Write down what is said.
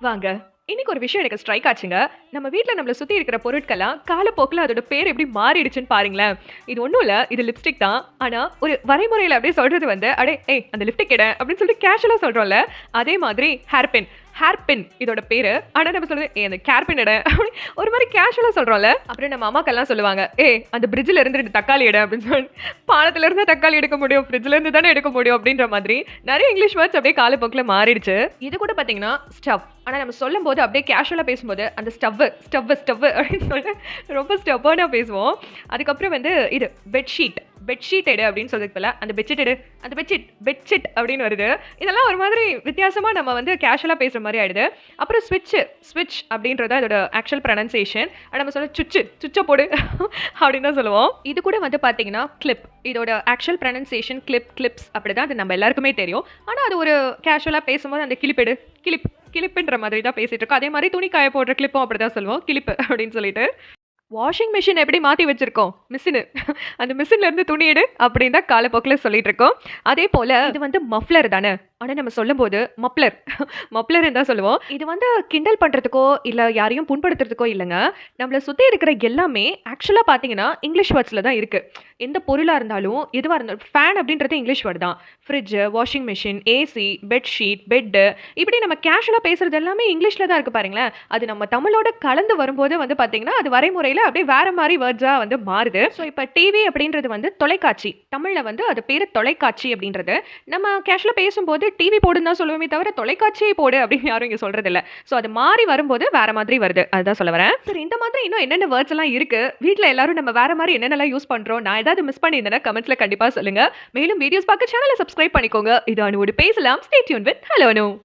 வாங்க. இன்னைக்கு ஒரு விஷயம் எனக்கு ஸ்ட்ரைக் ஆச்சுங்க. நம்ம வீட்ல நம்மள சுத்தி இருக்கிற பொருட்கள்லாம் காலப்போக்குல அதோட பேர் எப்படி மாறிடுச்சுன்னு பாருங்களேன். இது ஒண்ணும் இல்ல. இது லிப்ஸ்டிக் தான். ஆனா, ஒரு வரைமுறையில அப்படியே சொல்றது வந்து, "அடே ஏய் அந்த லிப்டிக் எட" அப்படின்னு சொல்லிட்டு கேஷுவலா சொல்றோம்ல. அதே மாதிரி ஹேர் பின். ஹேர் பின் இதோட பேரு. ஆனா நம்ம சொல்றது, "ஏய் அந்த கேர் பின் எட" அப்படி ஒரு மாரி கேஷுவலா சொல்றோம்ல. அப்புறம் நம்ம அம்மாக்கெல்லாம் சொல்லுவாங்க, "ஏய் அந்த பிரிட்ஜ்ல இருந்து 2 தக்காளி எடு" அப்படின்னு சொல்லி. பாலத்துல இருந்தா தக்காளி எடுக்க முடியும். ஃப்ரிட்ஜ்ல இருந்து தானே எடுக்க முடியும் அப்படின்ற மாதிரி நெறைய இங்கிலீஷ் வேர்ட்ஸ் அப்படியே காலப்போக்குல மாறிடுச்சு. இது கூட பார்த்தீங்கன்னா, ஸ்டவ். ஆனா நம்ம சொல்லும்போது அப்படியே கேஷுவலா பேசும்போது, அந்த ஸ்டவ்வு அப்படின்னு சொல்லிட்டு ரொம்ப ஸ்டப்பர்னா பேசுவோம். அதுக்கப்புறம் வந்து இது பெட்ஷீட். பெட்ஷீட் எடு அப்படின்னு சொல்றதுக்கு பதிலா, அந்த பெட்ஷீட் எடு, அந்த பெட்ஷீட் அப்படின்னு வருது. இதெல்லாம் ஒரு மாதிரி வித்தியாசமா நம்ம வந்து கேஷுவலா பேசுற மாரி ஆயிடுது. அப்புறம் ஸ்விட்ச் அப்படின்றது தான் இதோட ஆக்சுவல் ப்ரனன்சியேஷன். ஆனா நம்ம சொல்ல சுவிட்ச போடு அப்படின்னு தான் சொல்லுவோம். இது கூட வந்து பார்த்தீங்கன்னா, கிளிப். இதோட ஆக்சுவல் ப்ரனன்சியேஷன் கிளிப்ஸ் அப்படிதான் அது நம்ம எல்லாருக்குமே தெரியும். ஆனா அது ஒரு கேஷுவலா பேசும்போது அந்த கிளிப் எடு, கிளிப்புன்ற மாதிரி தான் பேசிட்டு இருக்கோம். அதே மாரி துணி காய போடுற கிளிப்பும் அப்படிதான் சொல்லுவோம். கிளிப்பு அப்படின்னு சொல்லிட்டு. வாஷிங் மிஷின் எப்படி மாத்தி வச்சிருக்கோம்? மிஷினு. அந்த மிஷின்ல இருந்து துணி எடு அப்படின்னு தான் காலப்போக்குல சொல்லிட்டு இருக்கோம். அதே போல இது வந்து மஃப்ளர் தானே. ஆனா நம்ம சொல்லும்போது மப்ளர்ன்னு தான் சொல்லுவோம். இது வந்து கிண்டல் பண்றதுக்கோ, இல்ல யாரையும் புண்படுத்துறதுக்கோ இல்லங்க. நம்மள சுத்தி இருக்கிற எல்லாமே ஆக்சுவலா பார்த்தீங்கன்னா, இங்கிலீஷ் வேர்ட்ஸ்ல தான் இருக்கு. எந்த பொருளா இருந்தாலும், எதுவா இருந்தாலும் ஃபேன் அப்படின்றது இங்கிலீஷ் வேர்ட் தான். Fridge, washing machine, AC, bedsheet, bed இப்படி நம்ம கேஷுவலா பேசுறது எல்லாமே இங்கிலீஷ்ல தான் இருக்கு பாருங்களேன். அது நம்ம தமிழோட கலந்து வரும்போது வந்து பார்த்தீங்கன்னா, அது வரைமுறையில அப்படியே வேற மாரி வேர்ட்ஸா வந்து மாறுது. ஸோ இப்ப டிவி அப்படின்றது வந்து தொலைக்காட்சி. தமிழ்ல வந்து அது பேரு தொலைக்காட்சி அப்படின்றது. நம்ம கேஷுவலா பேசும்போது டிவி போடுன்னு தான் சொல்லுவோமே தவிர, தொலைக்காட்சியே போடு அப்படின்னு யாரும் இங்க சொல்றதில்ல. ஸோ அது மாறி வரும்போது வேற மாதிரி வருது. அதுதான் சொல்ல வரேன். சரி இந்த மாதிரி இன்னும் என்னென்ன வேர்ட்ஸ் எல்லாம் இருக்கு? வீட்ல எல்லாரும் நம்ம வேற மாரி என்னென்னலாம் யூஸ் பண்றோம்? நான் ஏதாவது மிஸ் பண்ணியிருந்தேன்னா கமெண்ட்ஸ்ல கண்டிப்பா சொல்லுங்க. மேலும் வீடியோஸ் பார்க்க சேனல சப்ஸ்கிரைப் பண்ணிக்கோங்க. இது அனுவோடு பேசலாம். Stay tune with hello Anu.